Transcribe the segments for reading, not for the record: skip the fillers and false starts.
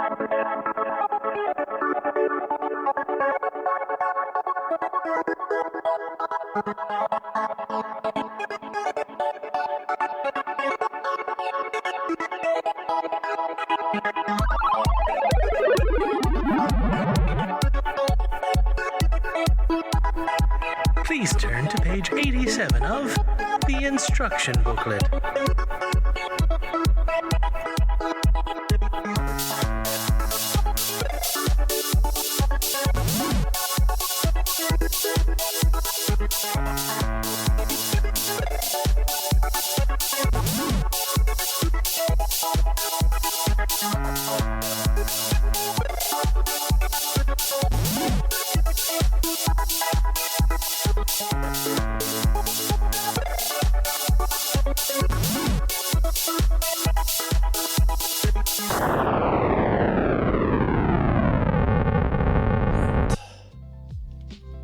Please turn to page 87 of the Instruction Booklet.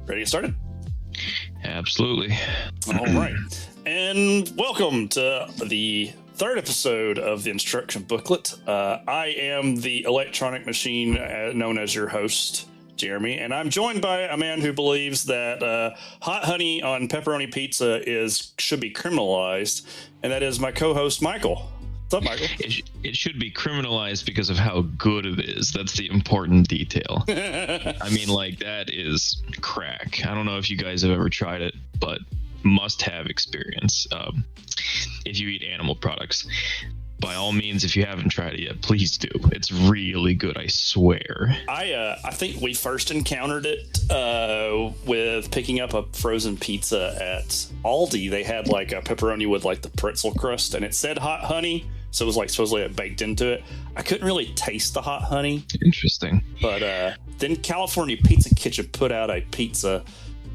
Ready to get started? Absolutely. All right. And welcome to the third episode of the Instruction Booklet. I am the electronic machine known as your host, Jeremy, and I'm joined by a man who believes that hot honey on pepperoni pizza should be criminalized, and that is my co-host, Michael. What's up, Michael? It should be criminalized because of how good it is. That's the important detail. I mean, like, that is crack. I don't know if you guys have ever tried it, but must-have experience if you eat animal products. By all means, if you haven't tried it yet, please do. It's really good, I swear. I think we first encountered it with picking up a frozen pizza at Aldi. They had like a pepperoni with like the pretzel crust, and it said hot honey, so it was like supposedly it baked into it. I couldn't really taste the hot honey. Interesting. But then California Pizza Kitchen put out a pizza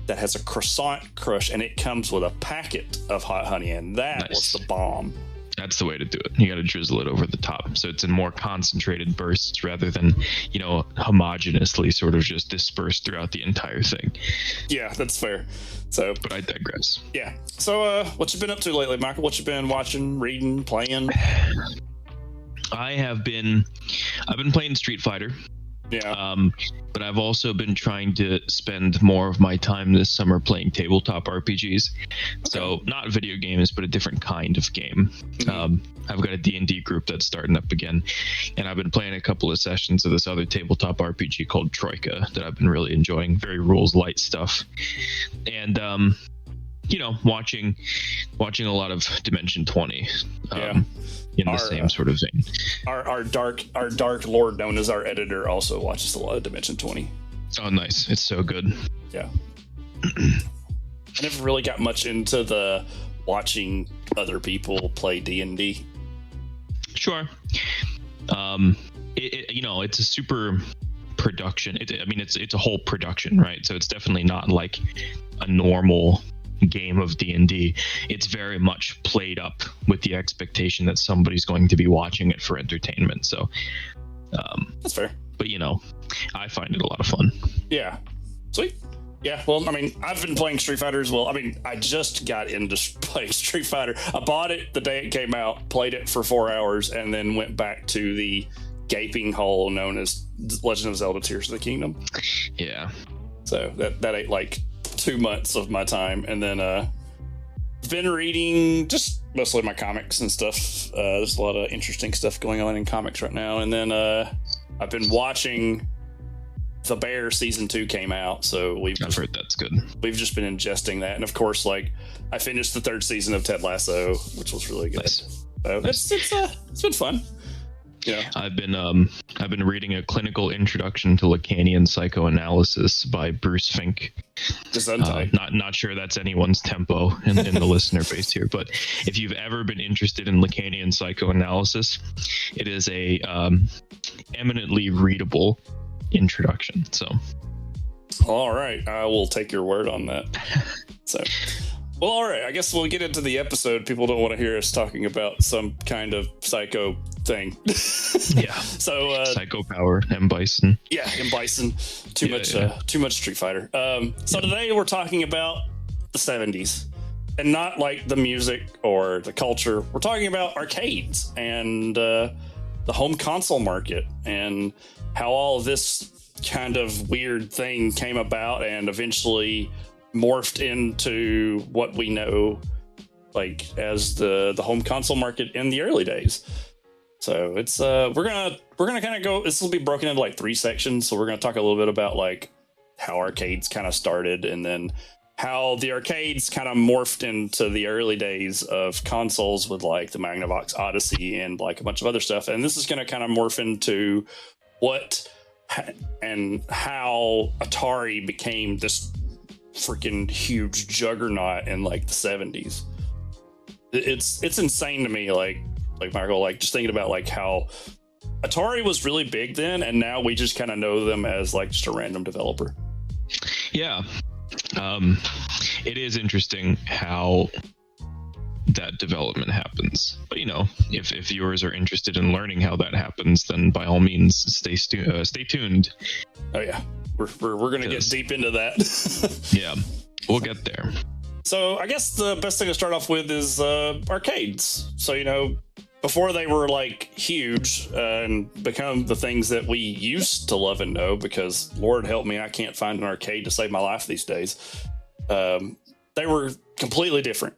that has a croissant crush, and it comes with a packet of hot honey, and that was the bomb. That's the way to do it. You got to drizzle it over the top, so it's in more concentrated bursts rather than, homogeneously sort of just dispersed throughout the entire thing. Yeah, that's fair. So, but I digress. Yeah. So, what you been up to lately, Michael? What you been watching, reading, playing? I've been playing Street Fighter. Yeah. But I've also been trying to spend more of my time this summer playing tabletop RPGs. Okay. So not video games, but a different kind of game. Mm-hmm. I've got a D&D group that's starting up again, and I've been playing a couple of sessions of this other tabletop RPG called Troika that I've been really enjoying. Very rules light stuff. And watching a lot of Dimension 20. In the same sort of vein. Our dark lord, known as our editor, also watches a lot of Dimension 20. Oh, nice. It's so good. Yeah. I never really got much into the watching other people play D&D. Sure. It's a super production. It's a whole production, right? So it's definitely not like a normal game of D&D. It's very much played up with the expectation that somebody's going to be watching it for entertainment. So that's fair. But I find it a lot of fun. Yeah. Sweet. Yeah, well, I've been playing Street Fighter as well. I just got into playing Street Fighter. I bought it the day it came out, played it for 4 hours, and then went back to the gaping hole known as Legend of Zelda Tears of the Kingdom. Yeah. So that ate like 2 months of my time, and then been reading just mostly my comics and stuff. There's a lot of interesting stuff going on in comics right now, and then I've been watching The Bear season 2 came out, so I've heard that's good. We've just been ingesting that, and of course, like I finished the 3rd season of Ted Lasso, which was really good. Nice. So nice. It's been fun. Yeah. I've been reading A Clinical Introduction to Lacanian Psychoanalysis by Bruce Fink. Not sure that's anyone's tempo in the listener base here, but if you've ever been interested in Lacanian psychoanalysis, it is a eminently readable introduction. So, all right, I will take your word on that. So. Well, all right. I guess we'll get into the episode. People don't want to hear us talking about some kind of psycho thing. Yeah. So psycho power, M. Bison. Yeah, M. Bison. Too much Street Fighter. So today we're talking about the 70s, and not like the music or the culture. We're talking about arcades and the home console market and how all of this kind of weird thing came about and eventually morphed into what we know like as the home console market in the early days. So it's we're gonna kind of go, this will be broken into like 3 sections. So we're gonna talk a little bit about like how arcades kind of started, and then how the arcades kind of morphed into the early days of consoles with like the Magnavox Odyssey and like a bunch of other stuff. And this is going to kind of morph into what and how Atari became this freaking huge juggernaut in like the 70s. It's insane to me, like Michael, like just thinking about like how Atari was really big then, and now we just kind of know them as like just a random developer. Yeah. It is interesting how that development happens. But, you know, if viewers are interested in learning how that happens, then by all means, stay tuned. Oh, yeah. We're going to get deep into that. Yeah, we'll get there. So I guess the best thing to start off with is arcades. So, you know, before they were like huge and become the things that we used to love and know, because Lord help me, I can't find an arcade to save my life these days. They were completely different.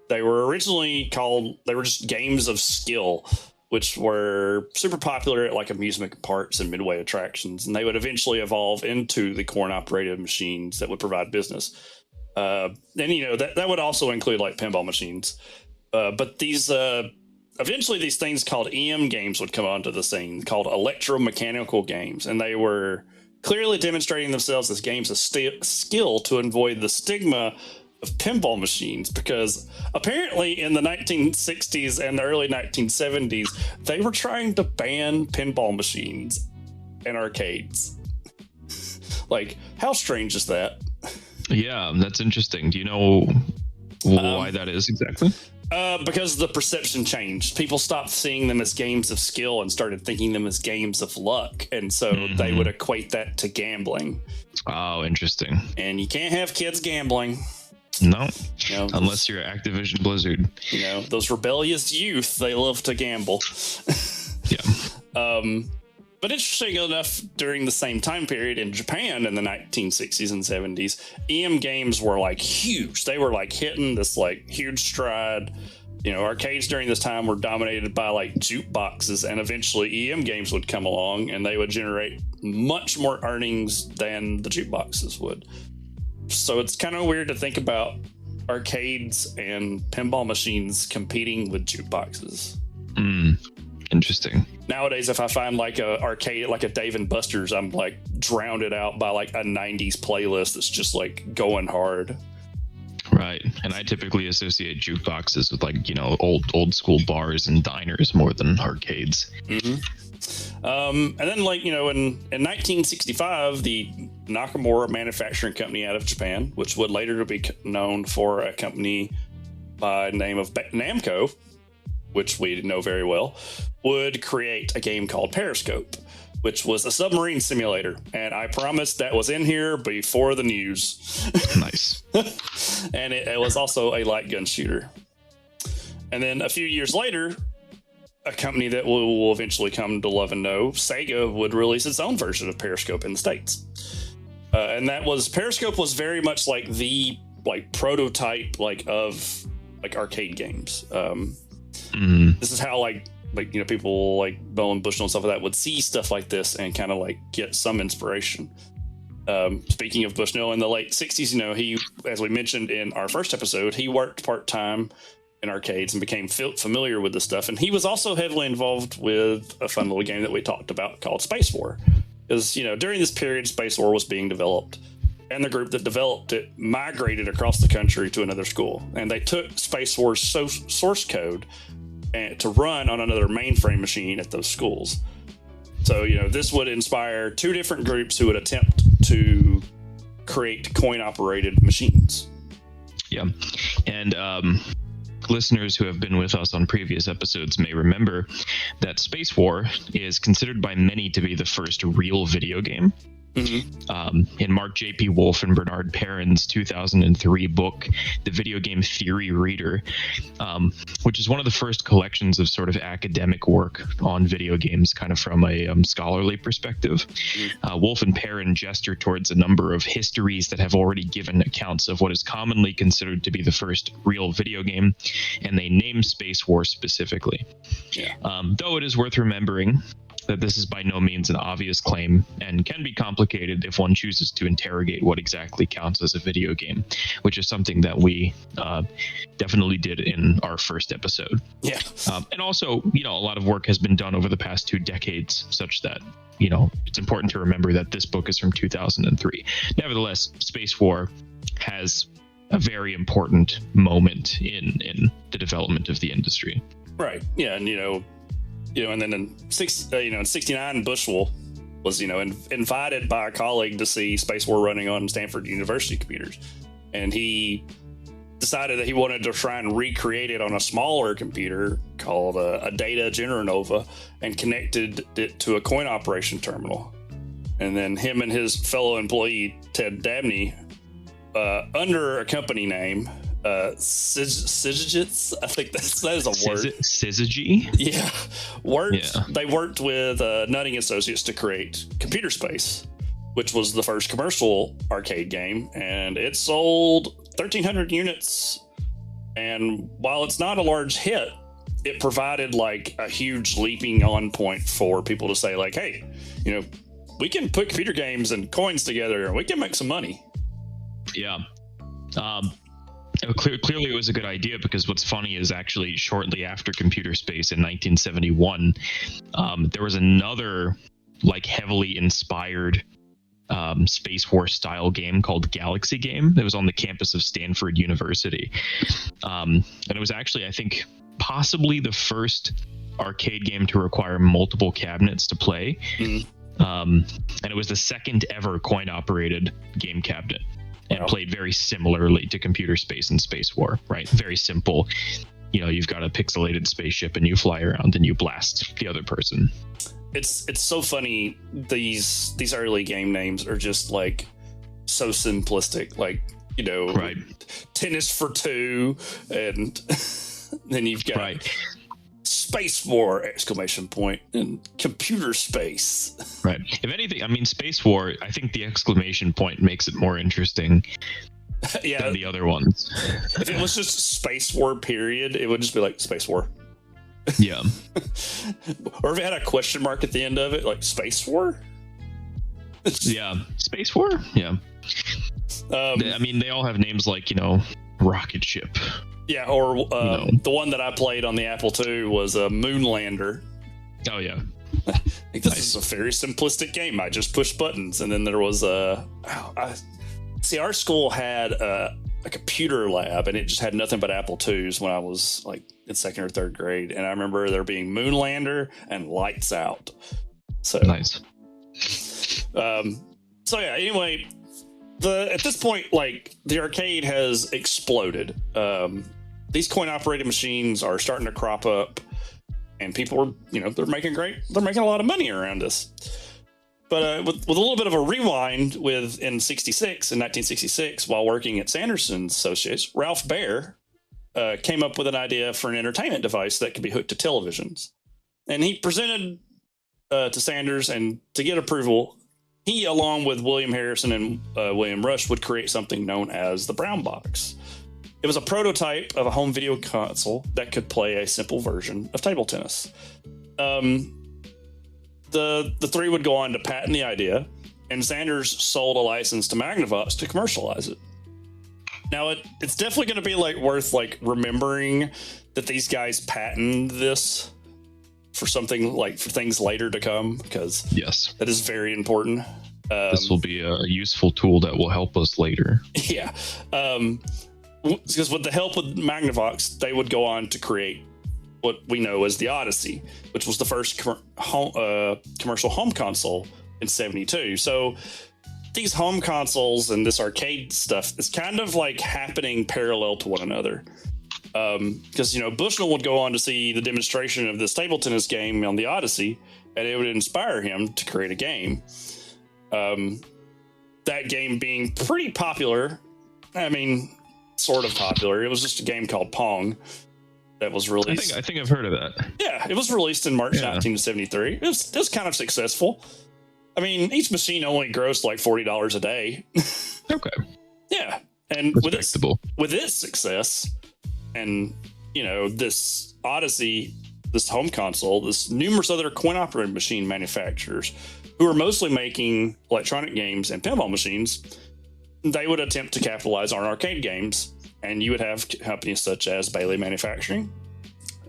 They were originally called, they were just games of skill, which were super popular at like amusement parks and midway attractions. And they would eventually evolve into the coin operated machines that would provide business. And, you know, that would also include like pinball machines. But these, eventually these things called EM games would come onto the scene, called electromechanical games. And they were clearly demonstrating themselves as games of skill to avoid the stigma of pinball machines, because apparently in the 1960s and the early 1970s, they were trying to ban pinball machines in arcades. Like, how strange is that? Yeah, that's interesting. Do you know why that is exactly? Because the perception changed. People stopped seeing them as games of skill and started thinking them as games of luck. And so they would equate that to gambling. Oh, interesting. And you can't have kids gambling. No, you know, unless you're Activision Blizzard. You know, those rebellious youth, they love to gamble. Yeah. But interesting enough, during the same time period in Japan in the 1960s and 70s, EM games were like huge. They were like hitting this like huge stride. You know, arcades during this time were dominated by like jukeboxes, and eventually EM games would come along and they would generate much more earnings than the jukeboxes would. So it's kind of weird to think about arcades and pinball machines competing with jukeboxes. Interesting. Nowadays, if I find like a arcade, like a Dave and Buster's, I'm like drowned it out by like a 90s playlist that's just like going hard. Right. And I typically associate jukeboxes with like, you know, old school bars and diners more than arcades. And then like, you know, in 1965, the Nakamura Manufacturing Company out of Japan, which would later be known for a company by the name of Namco, which we know very well, would create a game called Periscope, which was a submarine simulator. And I promise that was in here before the news. Nice. And it was also a light gun shooter. And then a few years later, a company that will eventually come to love and know, Sega, would release its own version of Periscope in the States. And that was, Periscope was very much like the like prototype like of like arcade games. This is how like you know, people like Bowen Bushnell and stuff like that would see stuff like this and kind of like get some inspiration. Speaking of Bushnell, in the late 60s, you know, he, as we mentioned in our first episode, he worked part-time in arcades and became familiar with the stuff. And he was also heavily involved with a fun little game that we talked about called Space War. Because, you know, during this period, Space War was being developed, and the group that developed it migrated across the country to another school. And they took Space War's source code to run on another mainframe machine at those schools. So, you know, this would inspire 2 different groups who would attempt to create coin-operated machines. Yeah. And listeners who have been with us on previous episodes may remember that Space War is considered by many to be the first real video game. In Mark J.P. Wolf and Bernard Perrin's 2003 book, The Video Game Theory Reader, which is one of the first collections of sort of academic work on video games, kind of from a scholarly perspective. Wolf and Perrin gesture towards a number of histories that have already given accounts of what is commonly considered to be the first real video game, and they name Space War specifically. Though it is worth remembering that this is by no means an obvious claim and can be complicated if one chooses to interrogate what exactly counts as a video game, which is something that we definitely did in our first episode. And also, a lot of work has been done over the past 2 decades, such that, it's important to remember that this book is from 2003. Nevertheless, Space War has a very important moment in the development of the industry. Right. Yeah. And, and then in 69, Bushwell was, invited by a colleague to see Space War running on Stanford University computers. And he decided that he wanted to try and recreate it on a smaller computer called a Data Generanova and connected it to a coin operation terminal. And then him and his fellow employee, Ted Dabney, under a company name, Syzygy, I think that is a word. Syzygy? Yeah. They worked with Nutting Associates to create Computer Space, which was the first commercial arcade game, and it sold 1,300 units. And while it's not a large hit, it provided like a huge leaping on point for people to say like, hey, we can put computer games and coins together and we can make some money. Yeah. Clearly it was a good idea, because what's funny is actually shortly after Computer Space in 1971, there was another like heavily inspired Space War style game called Galaxy Game. It was on the campus of Stanford University. And it was actually, I think, possibly the first arcade game to require multiple cabinets to play. And it was the second ever coin operated game cabinet. And played very similarly to Computer Space and Space War, right? Very simple. You've got a pixelated spaceship and you fly around and you blast the other person. It's so funny. These early game names are just like so simplistic. Like, right. Tennis for two, and then you've got Space War ! And Computer Space. Right. If anything, Space War, I think the exclamation point makes it more interesting than the other ones. If it was just Space War period, it would just be like Space War. Yeah. Or if it had a question mark at the end of it, like Space War? Yeah. Space War? Yeah. They all have names like, rocket ship. Yeah, or the one that I played on the Apple II was a Moonlander. Oh, yeah. I think this is a very simplistic game. I just push buttons. And then there was our school had a computer lab, and it just had nothing but Apple IIs when I was like in 2nd or 3rd grade. And I remember there being Moonlander and Lights Out. So nice. Anyway, at this point, like, the arcade has exploded. These coin operated machines are starting to crop up, and people are, they're making a lot of money around us. But with a little bit of a rewind, in 1966, while working at Sanderson Associates, Ralph Baer came up with an idea for an entertainment device that could be hooked to televisions. And he presented to Sanders, and to get approval, he, along with William Harrison and William Rush, would create something known as the Brown Box. It was a prototype of a home video console that could play a simple version of table tennis. The three would go on to patent the idea, and Sanders sold a license to Magnavox to commercialize it. Now, it's definitely going to be worth remembering that these guys patented this for something for things later to come, because yes, that is very important. This will be a useful tool that will help us later. Yeah. Because with the help of Magnavox, they would go on to create what we know as the Odyssey, which was the first commercial home console in 1972. So these home consoles and this arcade stuff is kind of happening parallel to one another. Because, Bushnell would go on to see the demonstration of this table tennis game on the Odyssey, and it would inspire him to create a game. That game being pretty popular. I mean, sort of popular. It was just a game called Pong that was released. I think I've heard of that. Yeah, it was released in March 1973. It was kind of successful. I mean, each machine only grossed like $40 a day. Okay. Yeah, and with its success, and this Odyssey, this home console, this numerous other coin-operated machine manufacturers who are mostly making electronic games and pinball machines, they would attempt to capitalize on arcade games, and you would have companies such as Bailey Manufacturing,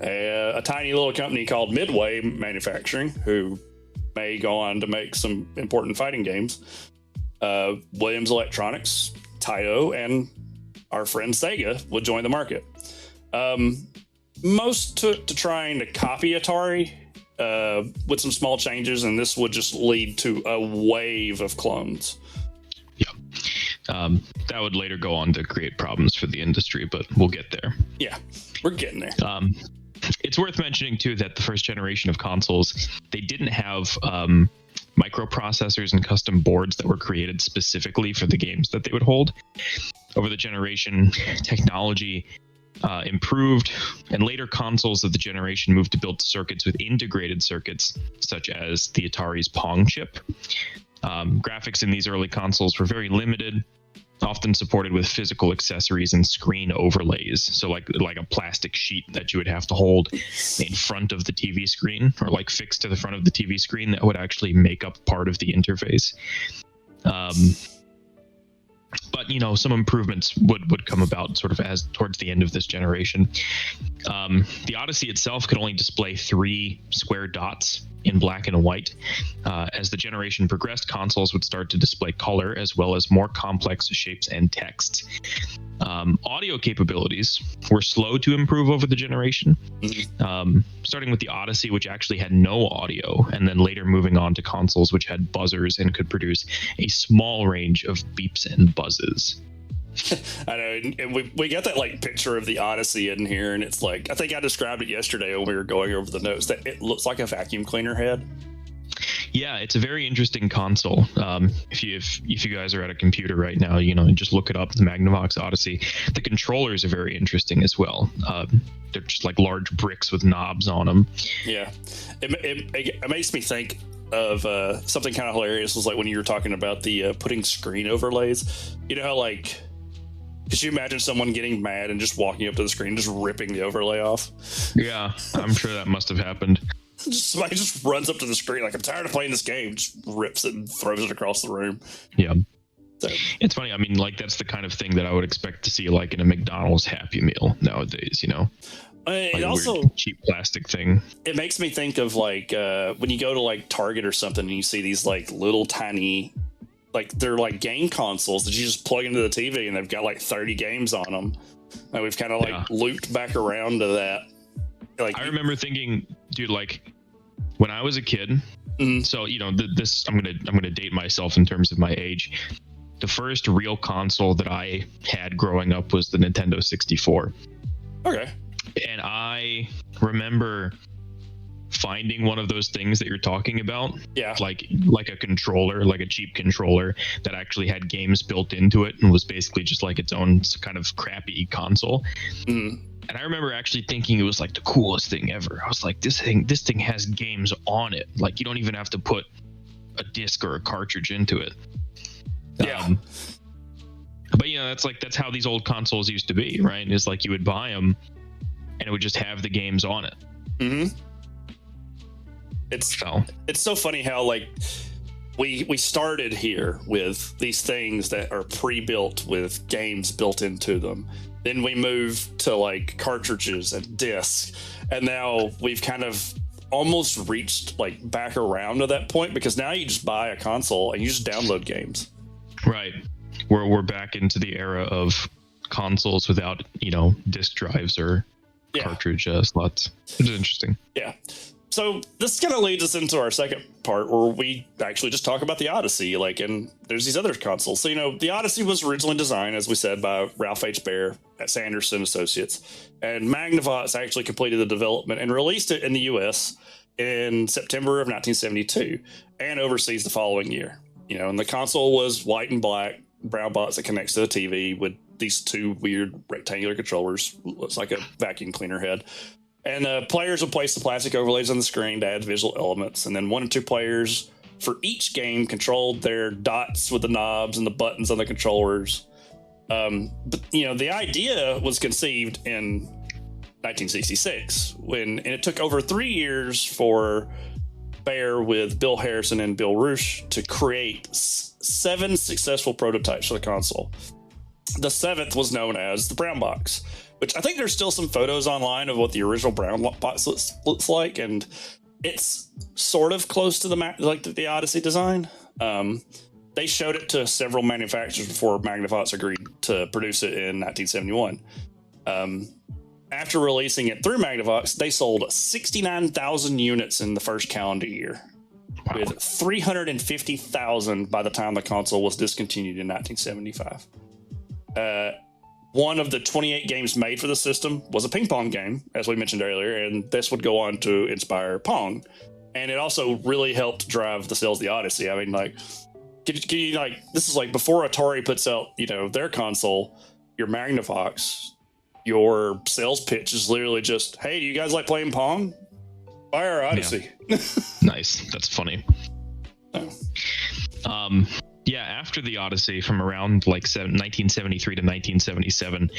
a tiny little company called Midway Manufacturing, who may go on to make some important fighting games, Williams Electronics, Taito, and our friend Sega would join the market. Most to trying to copy Atari with some small changes, and this would just lead to a wave of clones. Yeah. That would later go on to create problems for the industry, but we'll get there. Yeah, we're getting there. It's worth mentioning, too, that the first generation of consoles, they didn't have microprocessors and custom boards that were created specifically for the games that they would hold. Over the generation, technology improved, and later consoles of the generation moved to build circuits with integrated circuits, such as the Atari's Pong chip. Graphics in these early consoles were very limited, often supported with physical accessories and screen overlays. So like a plastic sheet that you would have to hold in front of the TV screen, or like fixed to the front of the TV screen, that would actually make up part of the interface. But some improvements would come about sort of as towards the end of this generation. The Odyssey itself could only display 3 square dots in black and white. As the generation progressed, consoles would start to display color as well as more complex shapes and texts. Audio capabilities were slow to improve over the generation, starting with the Odyssey, which actually had no audio, and then later moving on to consoles which had buzzers and could produce a small range of beeps and buzzes. I know, and we got that picture of the Odyssey in here, and it's like, I think I described it yesterday when we were going over the notes, that it looks like a vacuum cleaner head. Yeah, it's a very interesting console. If you guys are at a computer right now, just look it up, the Magnavox Odyssey. The controllers are very interesting as well. They're just like large bricks with knobs on them. Yeah, it makes me think of something kind of hilarious. Was like when you were talking about the putting screen overlays. You know how could you imagine someone getting mad and just walking up to the screen, just ripping the overlay off? Yeah, I'm sure that must have happened. Somebody just runs up to the screen like, I'm tired of playing this game, just rips it and throws it across the room. Yeah. So. It's funny. I mean, that's the kind of thing that I would expect to see in a McDonald's Happy Meal nowadays, It also weird, cheap plastic thing. It makes me think of when you go to Target or something and you see these little tiny, they're game consoles that you just plug into the TV and they've got 30 games on them. And we've kind of looped back around to that. I remember thinking, dude, when I was a kid, so this I'm gonna date myself in terms of my age. The first real console that I had growing up was the Nintendo 64. Okay. And I remember finding one of those things that you're talking about. Yeah. Like a controller, like a cheap controller that actually had games built into it and was basically just its own kind of crappy console. And I remember actually thinking it was the coolest thing ever. I was like, this thing has games on it. You don't even have to put a disc or a cartridge into it. Yeah. But that's how these old consoles used to be, right? It's you would buy them and it would just have the games on it. Mm-hmm. It's so funny how we started here with these things that are pre-built with games built into them. Then we moved to cartridges and discs, and now we've kind of almost reached back around to that point, because now you just buy a console and you just download games. Right. We're back into the era of consoles without disc drives or cartridge slots. It's interesting. Yeah. So this kind of leads us into our second part, where we actually just talk about the Odyssey, and there's these other consoles. So, the Odyssey was originally designed, as we said, by Ralph H. Baer at Sanderson Associates, and Magnavox actually completed the development and released it in the U.S. in September of 1972 and overseas the following year. And the console was white and black, brown box that connects to the TV with these two weird rectangular controllers. Looks like a vacuum cleaner head. And players would place the plastic overlays on the screen to add visual elements. And then 1 or 2 players for each game controlled their dots with the knobs and the buttons on the controllers. But the idea was conceived in 1966 and it took over 3 years for Bayer with Bill Harrison and Bill Rush to create 7 successful prototypes for the console. The 7th was known as the brown box, which I think there's still some photos online of what the original brown box looks like, and it's sort of close to the Odyssey design. They showed it to several manufacturers before Magnavox agreed to produce it in 1971. After releasing it through Magnavox, they sold 69,000 units in the first calendar year, with 350,000 by the time the console was discontinued in 1975. One of the 28 games made for the system was a ping pong game, as we mentioned earlier, and this would go on to inspire Pong. And it also really helped drive the sales of the Odyssey. I mean, can you this is like before Atari puts out, their console, your Magnavox, your sales pitch is literally just, hey, do you guys like playing Pong? Buy our Odyssey. Yeah. Nice. That's funny. Oh. Yeah, after the Odyssey, from around 1973 to 1977,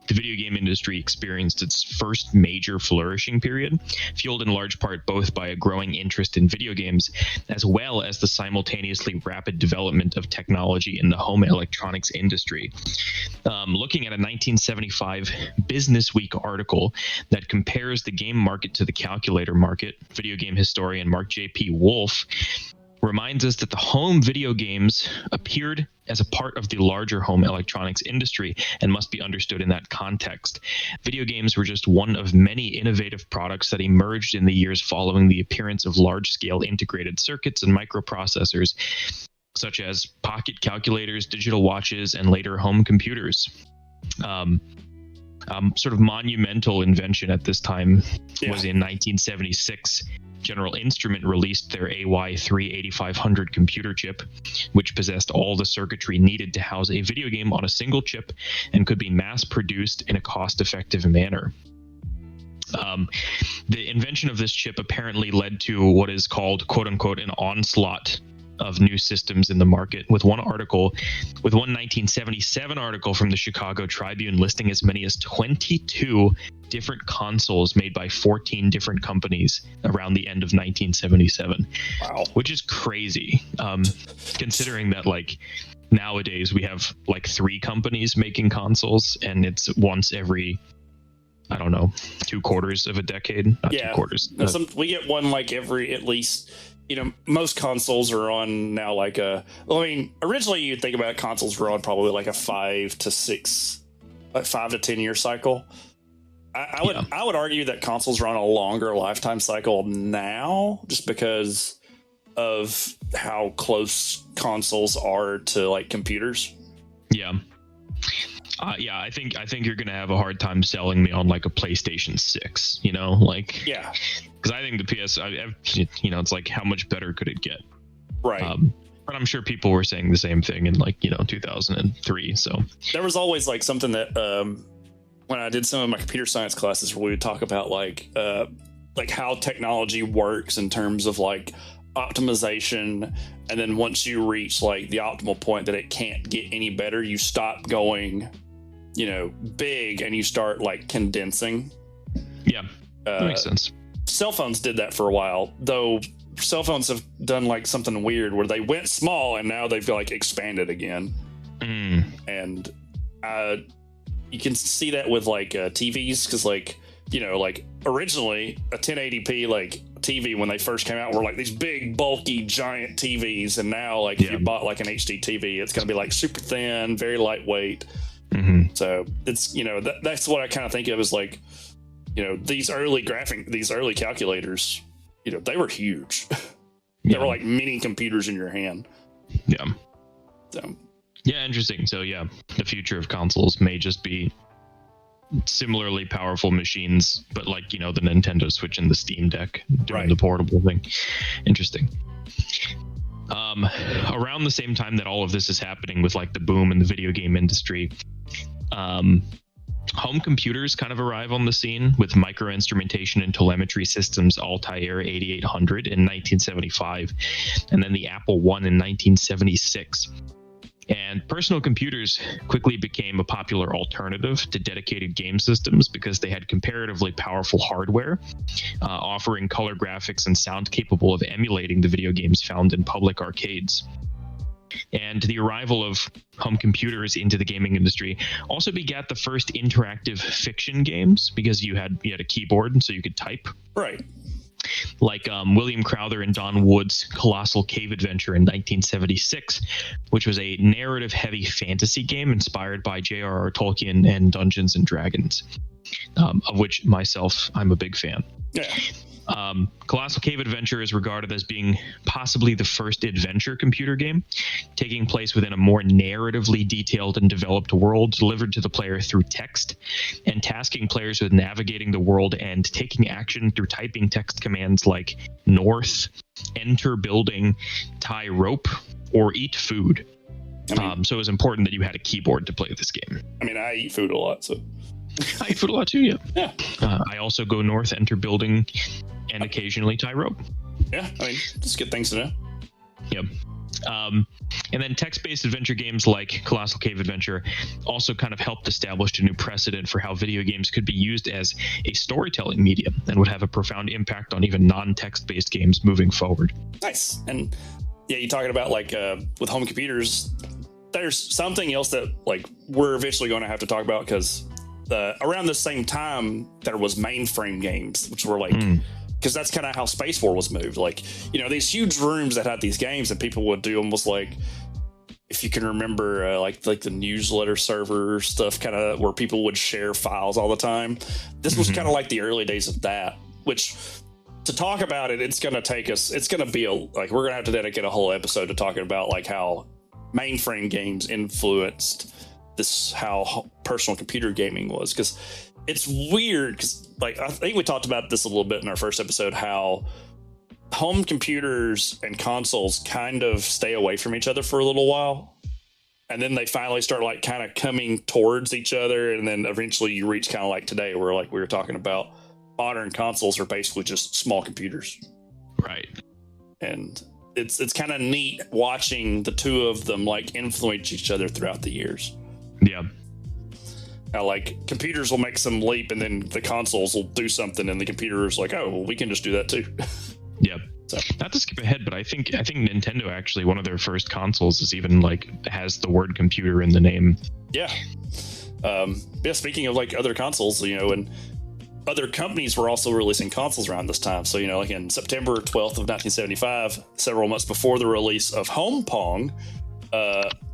the video game industry experienced its first major flourishing period, fueled in large part both by a growing interest in video games, as well as the simultaneously rapid development of technology in the home electronics industry. Looking at a 1975 Business Week article that compares the game market to the calculator market, video game historian Mark J.P. Wolf reminds us that the home video games appeared as a part of the larger home electronics industry and must be understood in that context. Video games were just one of many innovative products that emerged in the years following the appearance of large-scale integrated circuits and microprocessors, such as pocket calculators, digital watches, and later home computers. Sort of monumental invention at this time was in 1976. General Instrument released their AY3-8500 computer chip, which possessed all the circuitry needed to house a video game on a single chip and could be mass-produced in a cost-effective manner. The invention of this chip apparently led to what is called, quote-unquote, an onslaught of new systems in the market, with one 1977 article from the Chicago Tribune listing as many as 22 different consoles made by 14 different companies around the end of 1977. Wow. Which is crazy, considering that nowadays we have 3 companies making consoles, and it's once every, I don't know, 2 quarters of a decade. Not 2 quarters. We get one every at least. Most consoles are on now originally you'd think about consoles were on probably a 5 to 10 year cycle. I would argue that consoles are on a longer lifetime cycle now, just because of how close consoles are to computers. Yeah. I think you're gonna have a hard time selling me on a PlayStation 6. Yeah. Because I think the PS, it's how much better could it get? Right. But I'm sure people were saying the same thing in 2003. So there was always something that when I did some of my computer science classes where we would talk about how technology works in terms of optimization, and then once you reach the optimal point that it can't get any better, you stop going big and you start condensing. Yeah, that makes sense. Cell phones did that for a while, though. Cell phones have done something weird where they went small and now they've expanded again. And you can see that with TVs, because originally a 1080p TV when they first came out were these big bulky giant TVs, and now if you bought an HD TV, it's going to be super thin, very lightweight. So it's that's what I kind of think of as these early calculators, they were huge. They were mini computers in your hand. Yeah. So yeah, interesting. So yeah, the future of consoles may just be similarly powerful machines, but the Nintendo Switch and the Steam Deck doing the portable thing. Interesting. Around the same time that all of this is happening with like the boom in the video game industry, home computers kind of arrive on the scene with micro-instrumentation and telemetry systems Altair 8800 in 1975, and then the Apple I in 1976. And personal computers quickly became a popular alternative to dedicated game systems because they had comparatively powerful hardware, offering color graphics and sound capable of emulating the video games found in public arcades. And the arrival of home computers into the gaming industry also begat the first interactive fiction games because you had a keyboard and so you could type. Right. Like William Crowther and Don Wood's Colossal Cave Adventure in 1976, which was a narrative-heavy fantasy game inspired by J.R.R. Tolkien and Dungeons and Dragons, of which myself, I'm a big fan. Yeah. Colossal Cave Adventure is regarded as being possibly the first adventure computer game, taking place within a more narratively detailed and developed world delivered to the player through text, and tasking players with navigating the world and taking action through typing text commands like north, enter building, tie rope, or eat food. So it was important that you had a keyboard to play this game. I mean, I eat food a lot, so... I eat food a lot too, yeah. Yeah. I also go north, enter building, and occasionally tie rope. Yeah, I mean, just good things to know. Yep. And then text-based adventure games like Colossal Cave Adventure also kind of helped establish a new precedent for how video games could be used as a storytelling medium and would have a profound impact on even non-text-based games moving forward. Nice. And yeah, you're talking about like with home computers, there's something else that like we're eventually going to have to talk about because around the same time there was mainframe games, which were like because that's kind of how Space War was moved. Like, you know, these huge rooms that had these games and people would do almost like, if you can remember, like the newsletter server stuff, kind of where people would share files all the time. This was kind of like the early days of that, which to talk about it, it's going to take us, it's going to be we're going to have to dedicate a whole episode to talking about like how mainframe games influenced how personal computer gaming was. Because it's weird because like I think we talked about this a little bit in our first episode, how home computers and consoles kind of stay away from each other for a little while, and then they finally start like kind of coming towards each other, and then eventually you reach kind of like today where like we were talking about modern consoles are basically just small computers, right? And it's kind of neat watching the two of them like influence each other throughout the years. Yeah. Now, like, computers will make some leap, and then the consoles will do something, and the computer's like, oh, well, we can just do that too. Yeah. So, not to skip ahead, but I think Nintendo actually, one of their first consoles is even like has the word computer in the name. Yeah. Yeah. Speaking of like other consoles, you know, and other companies were also releasing consoles around this time. So, you know, like in September 12th of 1975, several months before the release of Home Pong,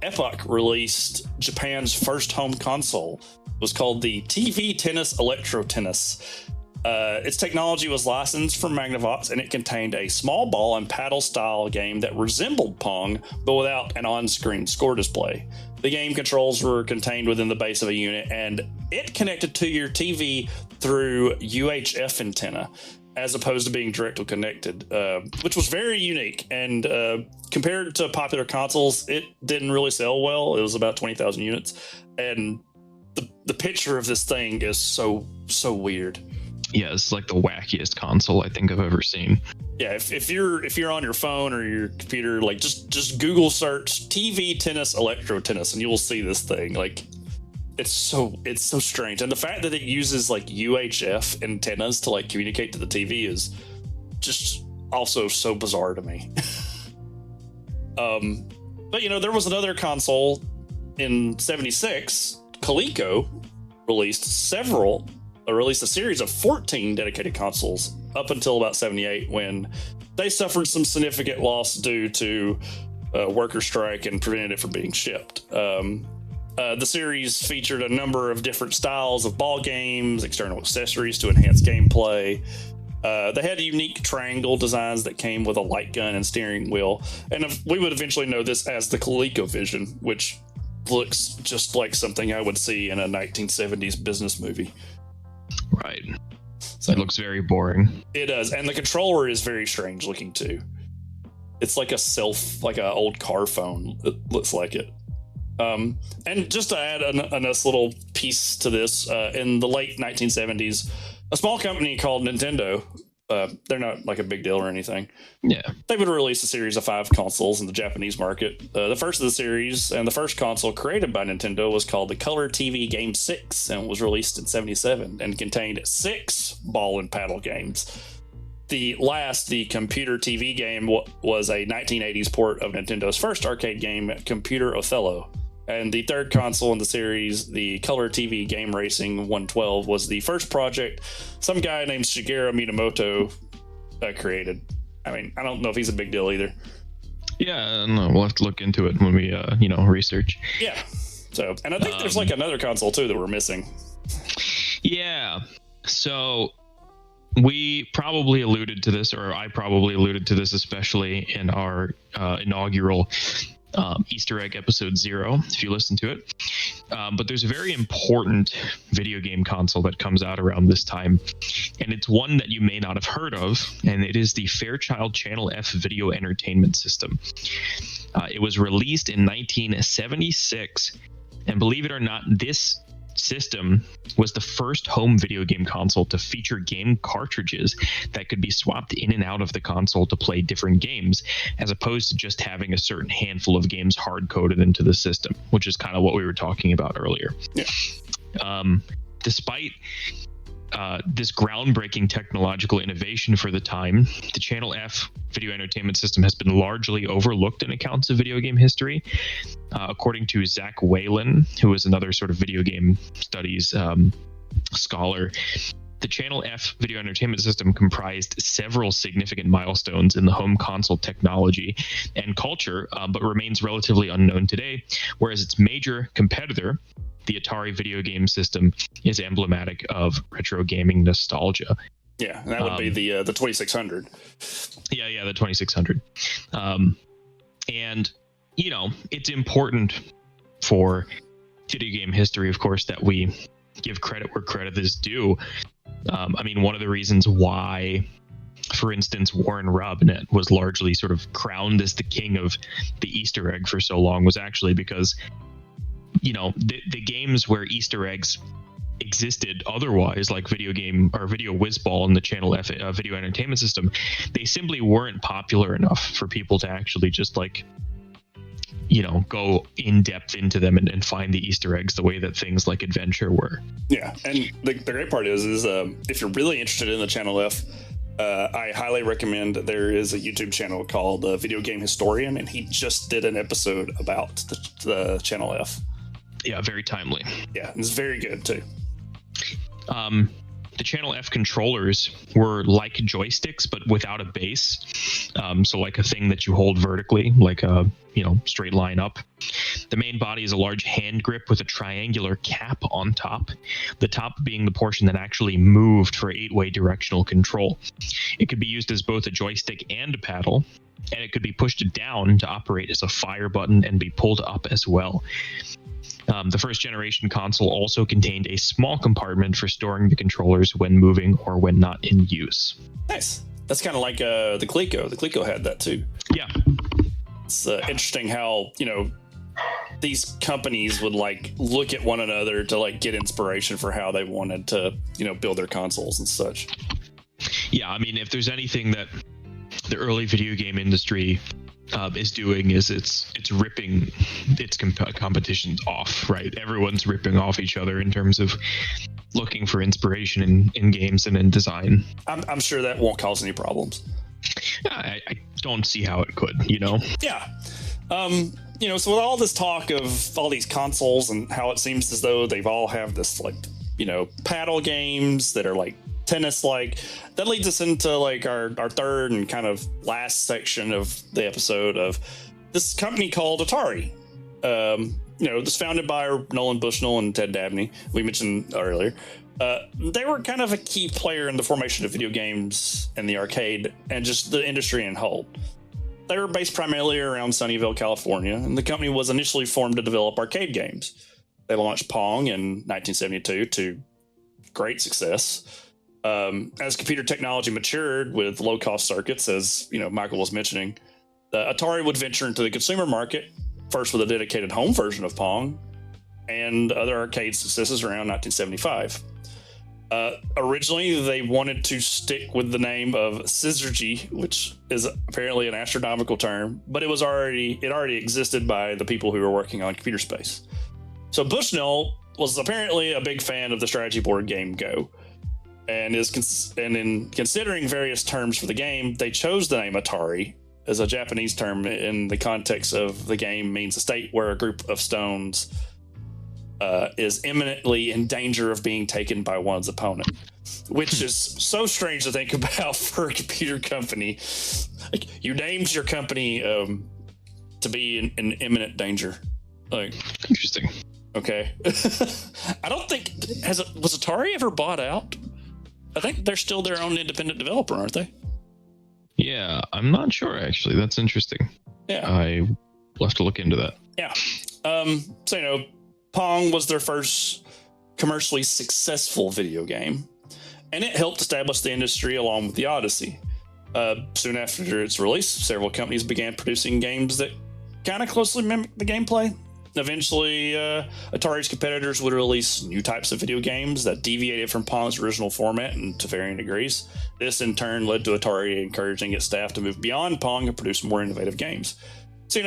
Epoch released Japan's first home console. It was called the TV Tennis Electro Tennis. Its technology was licensed from Magnavox, and it contained a small ball and paddle style game that resembled Pong, but without an on-screen score display. The game controls were contained within the base of a unit, and it connected to your TV through UHF antenna, as opposed to being directly connected, which was very unique. And compared to popular consoles, it didn't really sell well. It was about 20,000 units. And the picture of this thing is so weird. Yeah, it's like the wackiest console I think I've ever seen. Yeah, if you're on your phone or your computer, like just Google search TV Tennis Electro Tennis, and you will see this thing. Like, it's so strange, and the fact that it uses like UHF antennas to like communicate to the TV is just also so bizarre to me. But you know, there was another console in '76. Coleco released a series of 14 dedicated consoles up until about 78, when they suffered some significant loss due to worker strike and prevented it from being shipped. The series featured a number of different styles of ball games, external accessories to enhance gameplay. They had unique triangle designs that came with a light gun and steering wheel. And we would eventually know this as the ColecoVision, which looks just like something I would see in a 1970s business movie. Right. So it looks very boring. It does. And the controller is very strange looking too. It's like like a old car phone. It looks like it. And just to add a nice little piece to this, in the late 1970s, a small company called Nintendo, they're not like a big deal or anything. Yeah. They would release a series of 5 consoles in the Japanese market. The first of the series and the first console created by Nintendo was called the Color TV Game 6 and was released in 77 and contained 6 ball and paddle games. The Computer TV game, was a 1980s port of Nintendo's first arcade game, Computer Othello. And the third console in the series, the Color TV Game Racing 112, was the first project some guy named Shigeru Minamoto created. I mean, I don't know if he's a big deal either. Yeah, no, we'll have to look into it when we, research. Yeah. So, and I think there's like another console too that we're missing. Yeah. So we probably alluded to this, or I probably alluded to this, especially in our inaugural Easter egg episode 0, if you listen to it. But there's a very important video game console that comes out around this time, and it's one that you may not have heard of, and it is the Fairchild Channel F video entertainment system. It was released in 1976, and believe it or not, this system was the first home video game console to feature game cartridges that could be swapped in and out of the console to play different games, as opposed to just having a certain handful of games hard-coded into the system, which is kind of what we were talking about earlier. Yeah. Despite this groundbreaking technological innovation for the time, the Channel F video entertainment system has been largely overlooked in accounts of video game history. According to Zach Whalen, who is another sort of video game studies scholar, the Channel F video entertainment system comprised several significant milestones in the home console technology and culture, but remains relatively unknown today, whereas its major competitor, the Atari video game system, is emblematic of retro gaming nostalgia. Yeah, and that would be the 2600. Yeah, the 2600. And, it's important for video game history, of course, that we give credit where credit is due. One of the reasons why, for instance, Warren Robinett was largely sort of crowned as the king of the Easter egg for so long was actually because, the games where Easter eggs existed otherwise, like Video Whiz Ball and the Channel F video entertainment system, they simply weren't popular enough for people to actually just go in depth into them and find the Easter eggs the way that things like Adventure were. Yeah, and the great part is if you're really interested in the Channel F, I highly recommend there is a YouTube channel called Video Game Historian, and he just did an episode about the Channel F. Yeah, very timely. Yeah, it's very good too. The Channel F controllers were like joysticks, but without a base. So like a thing that you hold vertically, like a straight line up. The main body is a large hand grip with a triangular cap on top, the top being the portion that actually moved for 8-way directional control. It could be used as both a joystick and a paddle, and it could be pushed down to operate as a fire button and be pulled up as well. The first generation console also contained a small compartment for storing the controllers when moving or when not in use. Nice. That's kind of like the Coleco. The Coleco had that too. Yeah. It's interesting how, these companies would look at one another to get inspiration for how they wanted to, build their consoles and such. Yeah. If there's anything that the early video game industry is doing is it's ripping its competitions off, right? Everyone's ripping off each other in terms of looking for inspiration in games and in design. I'm sure that won't cause any problems. I don't see how it could, Yeah. So with all this talk of all these consoles and how it seems as though they've all have this paddle games that are tennis that leads us into our third and kind of last section of the episode of this company called Atari. This founded by Nolan Bushnell and Ted Dabney, we mentioned earlier. They were kind of a key player in the formation of video games and the arcade and just the industry in whole. They were based primarily around Sunnyvale, California, and the company was initially formed to develop arcade games. They launched Pong in 1972 to great success. As computer technology matured with low-cost circuits, as Michael was mentioning, Atari would venture into the consumer market, first with a dedicated home version of Pong and other arcade successes around 1975. Originally, they wanted to stick with the name of Syzygy, which is apparently an astronomical term, but it already existed by the people who were working on Computer Space. So Bushnell was apparently a big fan of the strategy board game Go, and in considering various terms for the game, they chose the name Atari, as a Japanese term in the context of the game means a state where a group of stones is imminently in danger of being taken by one's opponent, which is so strange to think about for a computer company. Like, you named your company to be in imminent danger. Like, Interesting. okay. I don't think was Atari ever bought out? I think they're still their own independent developer, aren't they? Yeah, I'm not sure actually. That's interesting. Yeah, I will have to look into that. yeah. So Pong was their first commercially successful video game, and it helped establish the industry along with the Odyssey. Soon after its release, several companies began producing games that kind of closely mimic the gameplay. Eventually, Atari's competitors would release new types of video games that deviated from Pong's original format and to varying degrees. This, in turn, led to Atari encouraging its staff to move beyond Pong and produce more innovative games. So,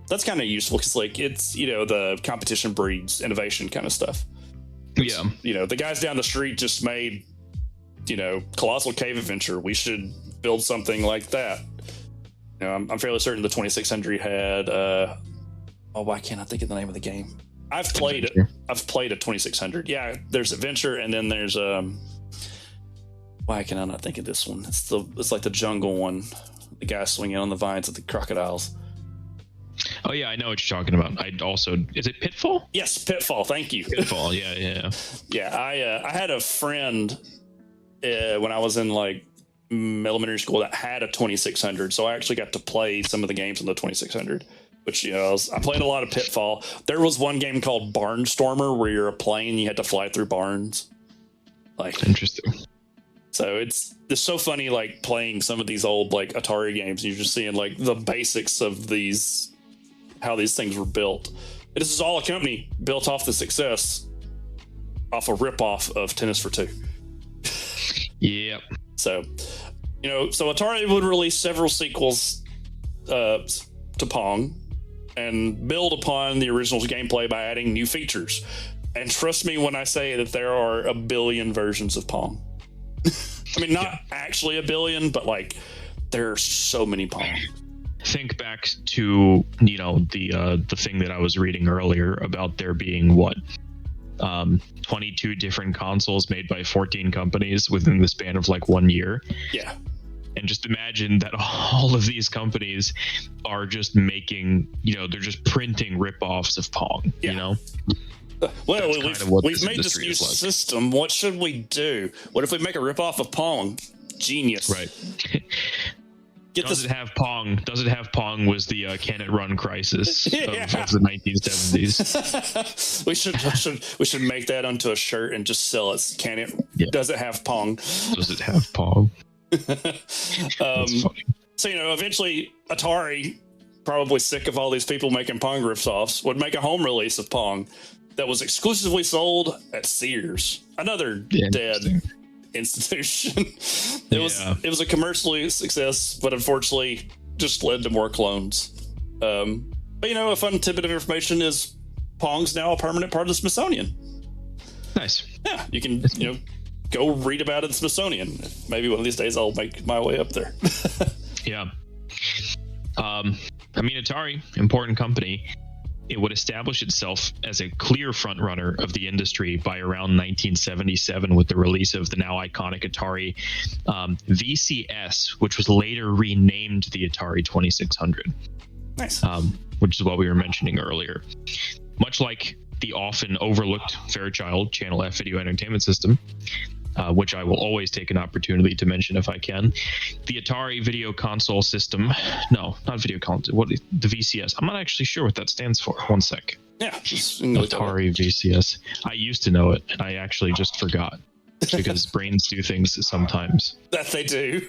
that's kind of useful because, it's, the competition breeds innovation kind of stuff. Yeah. The guys down the street just made, Colossal Cave Adventure. We should build something like that. I'm fairly certain the 2600 had... why can't I think of the name of the game? I've played it. I've played a 2600. Yeah, there's Adventure, and then there's why can I not think of this one? It's like the jungle one. The guy swinging on the vines of the crocodiles. Oh yeah, I know what you're talking about. Is it Pitfall? Yes, Pitfall. Thank you. Pitfall. Yeah. Yeah, I had a friend when I was in elementary school that had a 2600, so I actually got to play some of the games on the 2600. Which, I played a lot of Pitfall. There was one game called Barnstormer where you're a plane, you had to fly through barns. Interesting. So it's so funny, playing some of these old Atari games. You're just seeing the basics of how these things were built. And this is all a company built off the success off a ripoff of Tennis for Two. Yep. So, so Atari would release several sequels to Pong and build upon the original's gameplay by adding new features. And trust me when I say that there are a billion versions of Pong. I mean, not actually a billion, but there are so many Pong. Think back to the thing that I was reading earlier about there being 22 different consoles made by 14 companies within the span of 1 year. Yeah. And just imagine that all of these companies are just making, they're just printing rip-offs of Pong, Well, we've made this new system. What should we do? What if we make a rip-off of Pong? Genius. Right. Does it have Pong? Does it have Pong was the Can It Run crisis of the 1970s. we should make that onto a shirt and just sell it. Does it have Pong? Does it have Pong? So eventually Atari, probably sick of all these people making Pong rips-offs, would make a home release of Pong that was exclusively sold at Sears, another dead institution. It was a commercially success, but unfortunately just led to more clones. But a fun tidbit of information is Pong's now a permanent part of the Smithsonian. Nice. Yeah, you can go read about it in the Smithsonian. Maybe one of these days I'll make my way up there. Yeah. Atari, important company. It would establish itself as a clear frontrunner of the industry by around 1977 with the release of the now iconic Atari VCS, which was later renamed the Atari 2600. Nice. Which is what we were mentioning earlier. Much like the often overlooked Fairchild Channel F video entertainment system, which I will always take an opportunity to mention if I can. The Atari video console system, no, not video console, the VCS. I'm not actually sure what that stands for. One sec. Yeah. Atari VCS. I used to know it, and I actually just forgot because brains do things sometimes. That they do.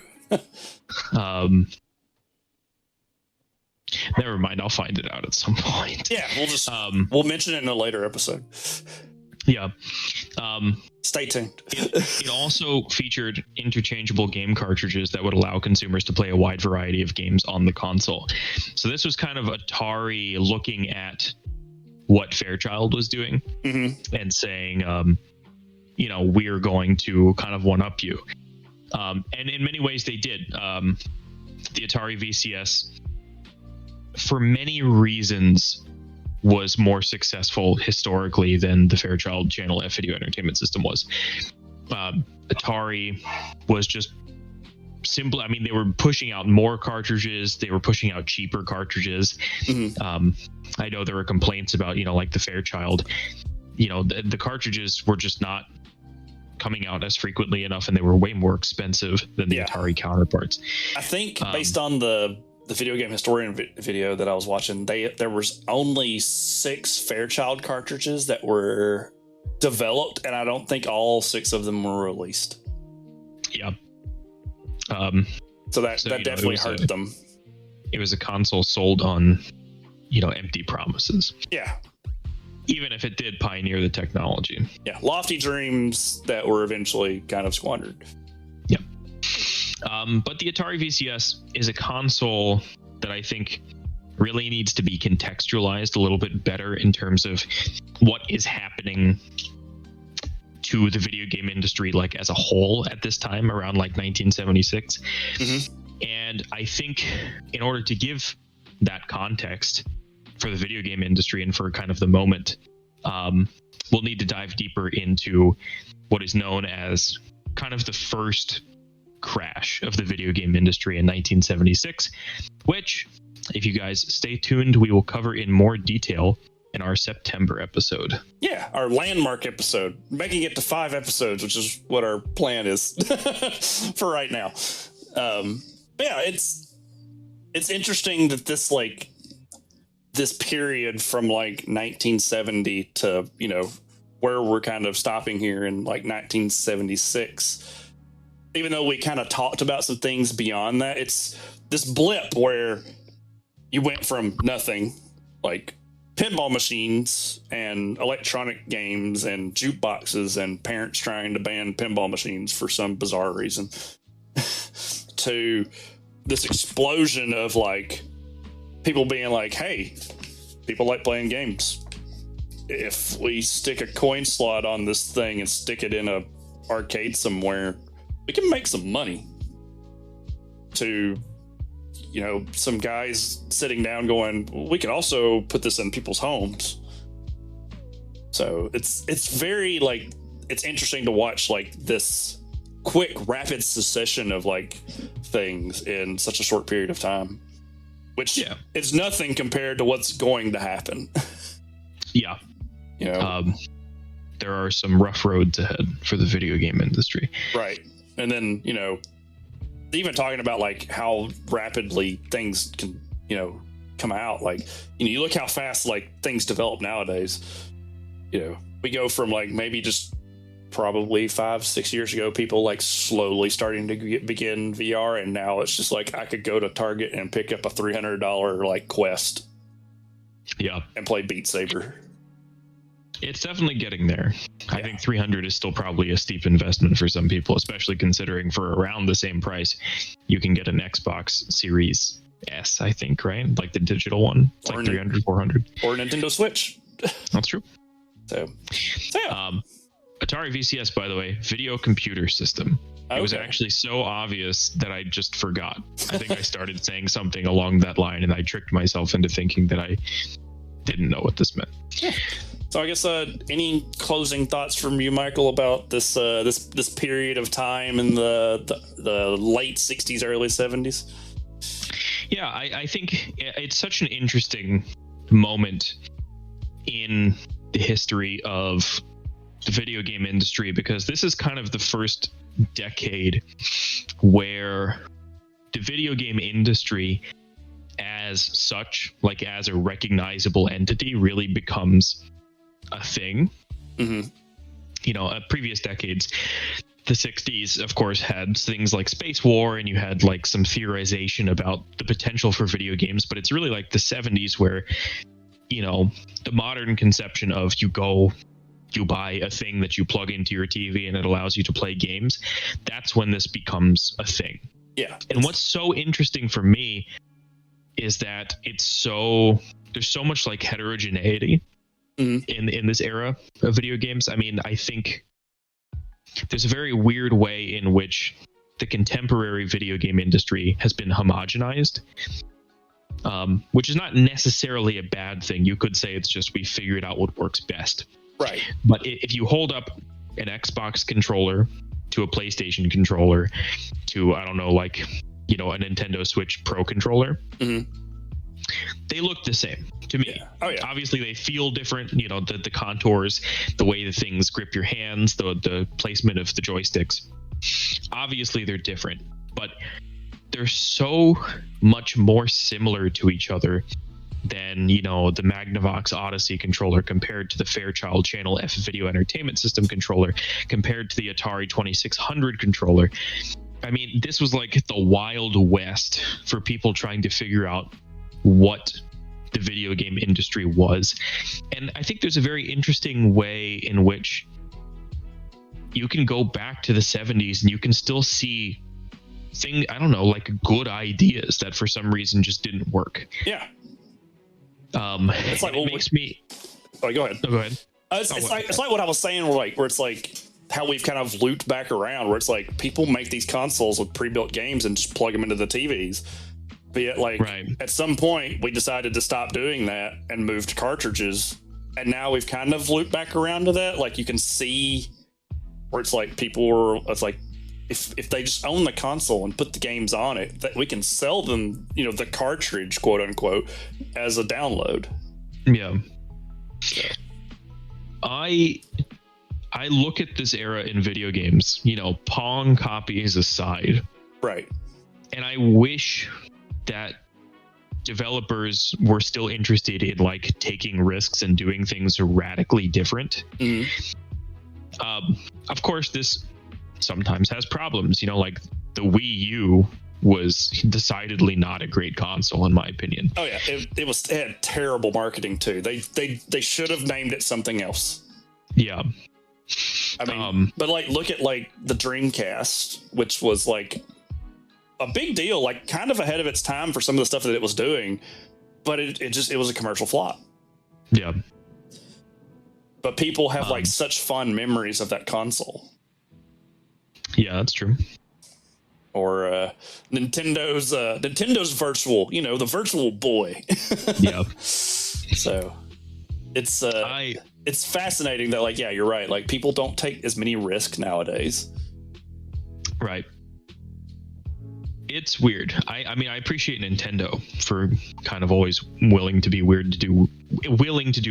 Never mind, I'll find it out at some point. Yeah, we'll mention it in a later episode. Yeah. Stay tuned. It also featured interchangeable game cartridges that would allow consumers to play a wide variety of games on the console. So this was kind of Atari looking at what Fairchild was doing and saying, we're going to kind of one-up you. And in many ways they did. The Atari VCS, for many reasons, was more successful historically than the Fairchild Channel F video entertainment system was. Atari was just simple. I mean, they were pushing out more cartridges. They were pushing out cheaper cartridges. I know there were complaints about, like the Fairchild, the cartridges were just not coming out as frequently enough, and they were way more expensive than the Atari counterparts. I think based on the video game historian video that I was watching, there was only 6 Fairchild cartridges that were developed, and I don't think all 6 of them were released. Yeah. So that definitely hurt them. It was a console sold on, empty promises. Yeah. Even if it did pioneer the technology. Yeah. Lofty dreams that were eventually kind of squandered. Yeah. But the Atari VCS is a console that I think really needs to be contextualized a little bit better in terms of what is happening to the video game industry, like as a whole at this time, around like 1976. And I think in order to give that context for the video game industry and for kind of the moment, we'll need to dive deeper into what is known as kind of the first crash of the video game industry in 1976, which, if you guys stay tuned, we will cover in more detail in our September episode. Yeah, our landmark episode, making it to 5 episodes, which is what our plan is for right now. Yeah, it's interesting that this period from like 1970 to where we're kind of stopping here in like 1976. Even though we kind of talked about some things beyond that, it's this blip where you went from nothing, like pinball machines and electronic games and jukeboxes and parents trying to ban pinball machines for some bizarre reason, to this explosion of like people being like, hey, people like playing games. If we stick a coin slot on this thing and stick it in a arcade somewhere, we can make some money. To, some guys sitting down going, we can also put this in people's homes. So it's very like, it's interesting to watch like this quick, rapid succession of like things in such a short period of time, which is nothing compared to what's going to happen. Yeah. There are some rough roads ahead for the video game industry. Right. And then, even talking about like how rapidly things can, come out, like, you look how fast like things develop nowadays. We go from like maybe just probably 5-6 years ago, people like slowly starting to begin VR. And now it's just like, I could go to Target and pick up a $300 like Quest. Yeah. And play Beat Saber. It's definitely getting there. Yeah. I think 300 is still probably a steep investment for some people, especially considering for around the same price, you can get an Xbox Series S, I think, right? Like the digital one. It's like 300, 400. Or Nintendo Switch. That's true. So yeah. Atari VCS, by the way, video computer system. It was actually so obvious that I just forgot. I think I started saying something along that line, and I tricked myself into thinking that I didn't know what this meant. Yeah. So I guess any closing thoughts from you, Michael, about this this period of time in the late 60s, early 70s? Yeah, I think it's such an interesting moment in the history of the video game industry, because this is kind of the first decade where the video game industry as such, like as a recognizable entity, really becomes a thing. Previous decades, the 60s, of course, had things like Space War, and you had like some theorization about the potential for video games. But it's really like the 70s where, you know, the modern conception of you buy a thing that you plug into your TV and it allows you to play games. That's when this becomes a thing. Yeah. And what's so interesting for me is that there's so much like heterogeneity in this era of video games. I mean, I think there's a very weird way in which the contemporary video game industry has been homogenized, which is not necessarily a bad thing. You could say it's just we figured out what works best. Right. But if you hold up an Xbox controller to a PlayStation controller to, I don't know, like, you know, a Nintendo Switch Pro controller, they look the same to me. Yeah. Oh, yeah. Obviously, they feel different. You know, the contours, the way the things grip your hands, the placement of the joysticks. Obviously, they're different, but they're so much more similar to each other than, you know, the Magnavox Odyssey controller compared to the Fairchild Channel F video entertainment system controller compared to the Atari 2600 controller. I mean, this was like the Wild West for people trying to figure out what the video game industry was. And I think there's a very interesting way in which you can go back to the 70s and you can still see like good ideas that for some reason just didn't work. Yeah. It's like, it makes me. Oh, go ahead. No, go ahead. It's like what I was saying, where it's like how we've kind of looped back around, where it's like people make these consoles with pre-built games and just plug them into the TVs. But yet, like, at some point, we decided to stop doing that and move to cartridges. And now we've kind of looped back around to that. Like, you can see where it's like it's like, if they just own the console and put the games on it, that we can sell them, you know, the cartridge, quote unquote, as a download. Yeah. So. I look at this era in video games, you know, Pong copies aside. Right. And I wish that developers were still interested in like taking risks and doing things radically different. Of course, this sometimes has problems, you know, like the Wii U was decidedly not a great console in my opinion. Oh yeah, it had terrible marketing too. They should have named it something else. Yeah. I mean, but like look at like the Dreamcast, which was like a big deal, like kind of ahead of its time for some of the stuff that it was doing, but it was a commercial flop. Yeah. But people have like such fond memories of that console. Yeah, that's true. Or Nintendo's virtual, you know, the Virtual Boy. Yeah. So it's fascinating that, like, yeah, you're right. Like, people don't take as many risks nowadays. Right. It's weird. I mean, I appreciate Nintendo for kind of always willing to do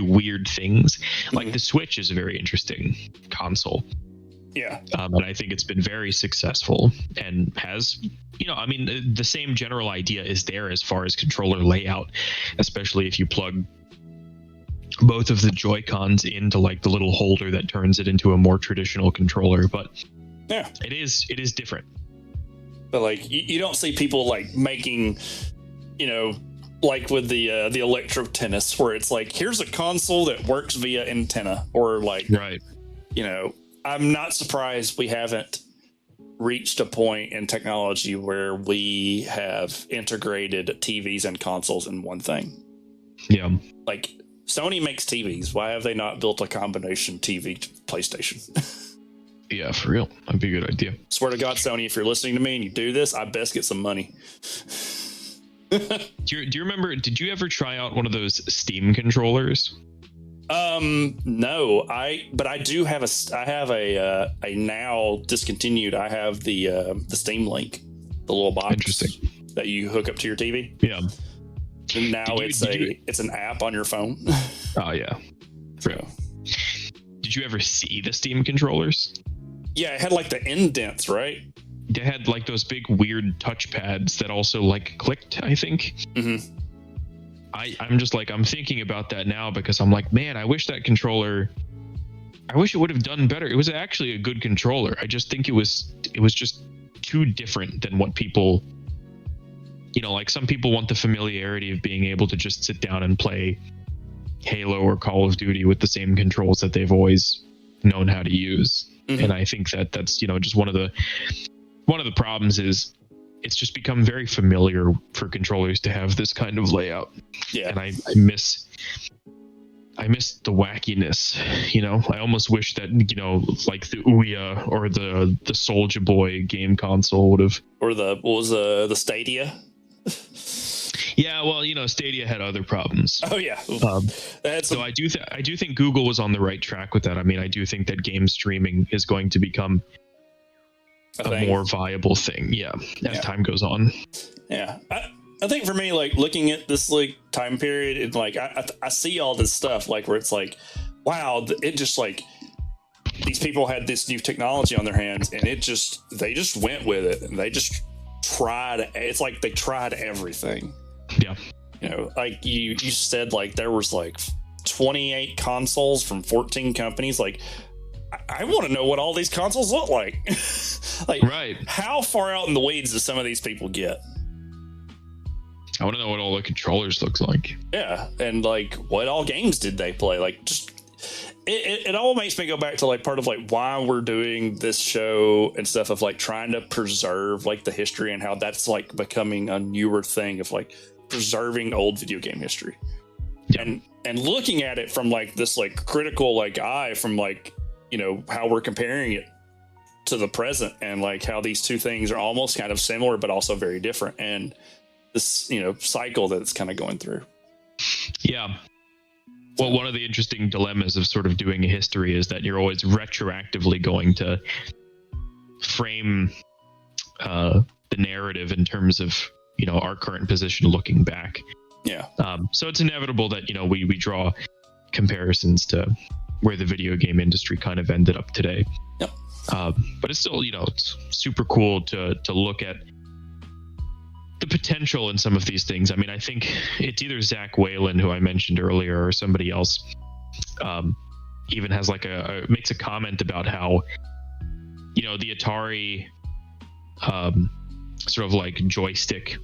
weird things. Like the Switch is a very interesting console. Yeah. And I think it's been very successful and has, you know, I mean, the same general idea is there as far as controller layout, especially if you plug both of the Joy-Cons into like the little holder that turns it into a more traditional controller. But yeah, it is different. But like, you don't see people like making, you know, like with the Electro Tennis, where it's like, here's a console that works via antenna, or like, right. You know, I'm not surprised we haven't reached a point in technology where we have integrated TVs and consoles in one thing. Yeah. Like, Sony makes TVs. Why have they not built a combination TV PlayStation? Yeah, for real. That'd be a good idea. Swear to God, Sony, if you're listening to me and you do this, I best get some money. Do you remember, did you ever try out one of those Steam controllers? No, but I do have a now discontinued. I have the Steam Link, the little box that you hook up to your TV. Yeah. And now it's an app on your phone. Oh yeah. So. Did you ever see the Steam controllers? Yeah, it had like the indents, right? They had like those big weird touchpads that also like clicked, I think. Mm-hmm. I'm just like, I'm thinking about that now because I'm like, man, I wish that controller I wish it would have done better. It was actually a good controller. I just think it was just too different than what people, like some people want the familiarity of being able to just sit down and play Halo or Call of Duty with the same controls that they've always known how to use. Mm-hmm. And I think that's, just one of the problems is it's just become very familiar for controllers to have this kind of layout. Yeah. And I miss the wackiness, I almost wish that, like the Ouya or the Soulja Boy game console would have, or the Stadia. Yeah, well, Stadia had other problems. Oh yeah. So I do think Google was on the right track with that. I mean, I do think that game streaming is going to become a more viable thing. Yeah, as time goes on. Yeah, I think for me, like looking at this like time period, and like I see all this stuff like where it's like, wow, it just like these people had this new technology on their hands, and they just went with it, and they just tried. It's like they tried everything. Yeah. Like you said, like there was like 28 consoles from 14 companies. Like I want to know what all these consoles look like. Like, right. How far out in the weeds do some of these people get? I want to know what all the controllers look like. Yeah. And like, what all games did they play? Like, just it all makes me go back to like part of like why we're doing this show and stuff, of like trying to preserve like the history, and how that's like becoming a newer thing of like preserving old video game history. Yeah. And looking at it from like this like critical like eye from like, how we're comparing it to the present, and like how these two things are almost kind of similar but also very different, and this cycle that it's kind of going through. Yeah. Well, one of the interesting dilemmas of sort of doing a history is that you're always retroactively going to frame the narrative in terms of, our current position looking back. Yeah. So it's inevitable that, we draw comparisons to where the video game industry kind of ended up today. Yep. But it's still, it's super cool to look at the potential in some of these things. I mean, I think it's either Zach Whalen, who I mentioned earlier, or somebody else even has like makes a comment about how, the Atari sort of like joystick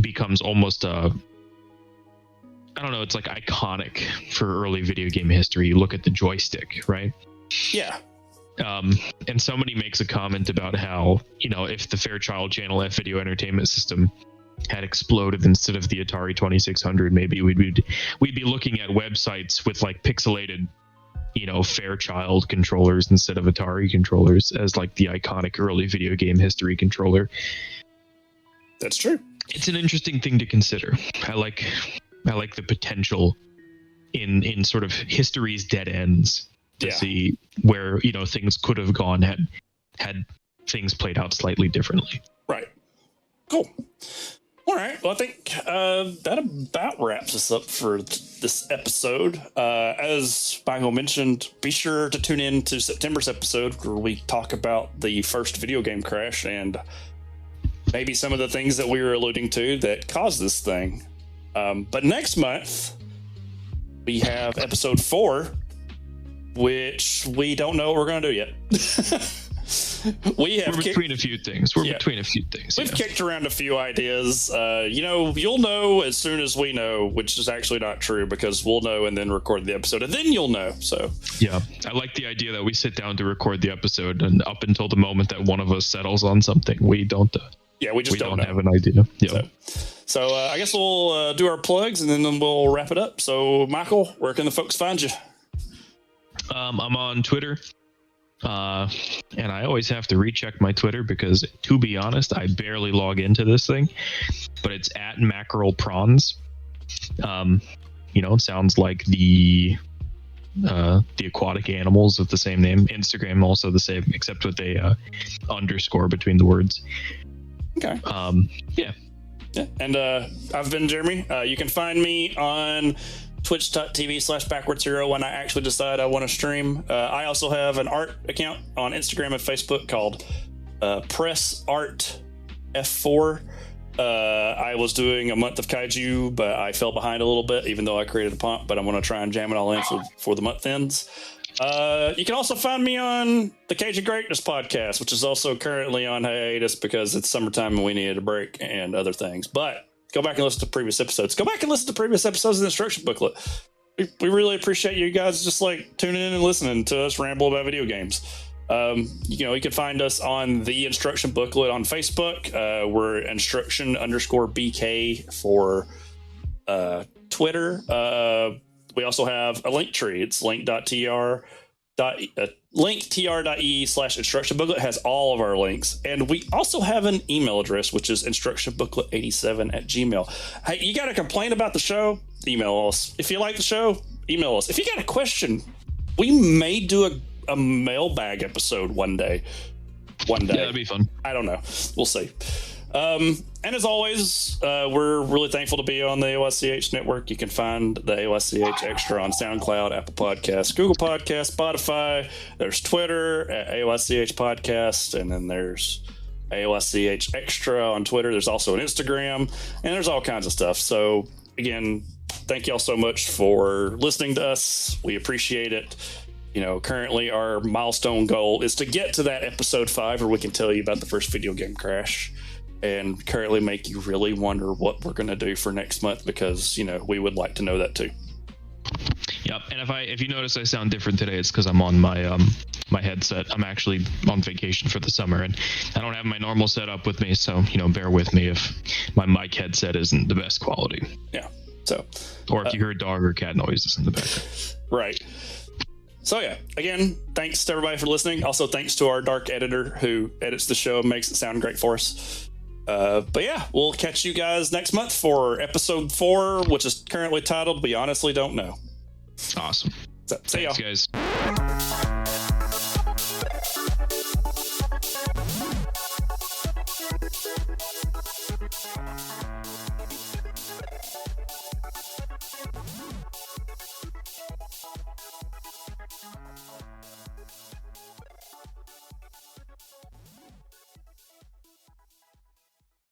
becomes almost I don't know, it's like iconic for early video game history. You look at the joystick, right? Yeah. And somebody makes a comment about how, if the Fairchild Channel F video entertainment system had exploded instead of the Atari 2600, maybe we'd be looking at websites with like pixelated, Fairchild controllers instead of Atari controllers as like the iconic early video game history controller. That's true. It's an interesting thing to consider. I like the potential in sort of history's dead ends to see where, things could have gone had things played out slightly differently. Right. Cool. All right. Well, I think that about wraps us up for this episode. As Michael mentioned, be sure to tune in to September's episode where we talk about the first video game crash and maybe some of the things that we were alluding to that caused this thing. But next month, we have episode 4, which we don't know what we're going to do yet. We're between a few things. We've kicked around a few ideas. You'll know as soon as we know, which is actually not true, because we'll know and then record the episode, and then you'll know. So yeah, I like the idea that we sit down to record the episode, and up until the moment that one of us settles on something, we don't. We don't have an idea. Yeah. So I guess we'll do our plugs, and then we'll wrap it up. So Michael, where can the folks find you? I'm on Twitter. And I always have to recheck my Twitter because, to be honest, I barely log into this thing, but it's at mackerel prawns. It sounds like the aquatic animals of the same name. Instagram also the same, except with a underscore between the words. Okay. Yeah. And I've been Jeremy. You can find me on twitch.tv/backwardshero when I actually decide I want to stream. I also have an art account on Instagram and Facebook called Press Art F4. I was doing a month of kaiju, but I fell behind a little bit, even though I created a pump, but I'm going to try and jam it all in for the month ends. You can also find me on the Cage of Greatness podcast, which is also currently on hiatus because it's summertime and we needed a break and other things. But go back and listen to previous episodes. Go back and listen to previous episodes of the Instruction Booklet. We really appreciate you guys just like tuning in and listening to us ramble about video games. You can find us on the Instruction Booklet on Facebook. We're instruction_BK for Twitter. We also have a link tree. It's linktr.e/instruction booklet has all of our links. And we also have an email address, which is instructionbooklet87@gmail. Hey, you got a complaint about the show? Email us. If you like the show, email us. If you got a question, we may do a mailbag episode one day. Yeah, that'd be fun. I don't know. We'll see. And as always, we're really thankful to be on the AOSCH network. You can find the AOSCH Extra on SoundCloud, Apple Podcasts, Google Podcasts, Spotify. There's Twitter at AOSCH Podcast, and then there's AOSCH Extra on Twitter. There's also an Instagram, and there's all kinds of stuff. So again, thank y'all so much for listening to us. We appreciate it. Currently our milestone goal is to get to that episode 5 where we can tell you about the first video game crash and currently make you really wonder what we're going to do for next month because, we would like to know that too. Yep. And if you notice I sound different today, it's because I'm on my my headset. I'm actually on vacation for the summer and I don't have my normal setup with me. So, bear with me if my mic headset isn't the best quality. Yeah. So, or if you hear dog or cat noises in the background. Right. So yeah, again, thanks to everybody for listening. Also, thanks to our dark editor who edits the show and makes it sound great for us. But yeah, we'll catch you guys next month for episode 4, which is currently titled "We Honestly Don't Know." Awesome. So, see y'all. Thanks, guys.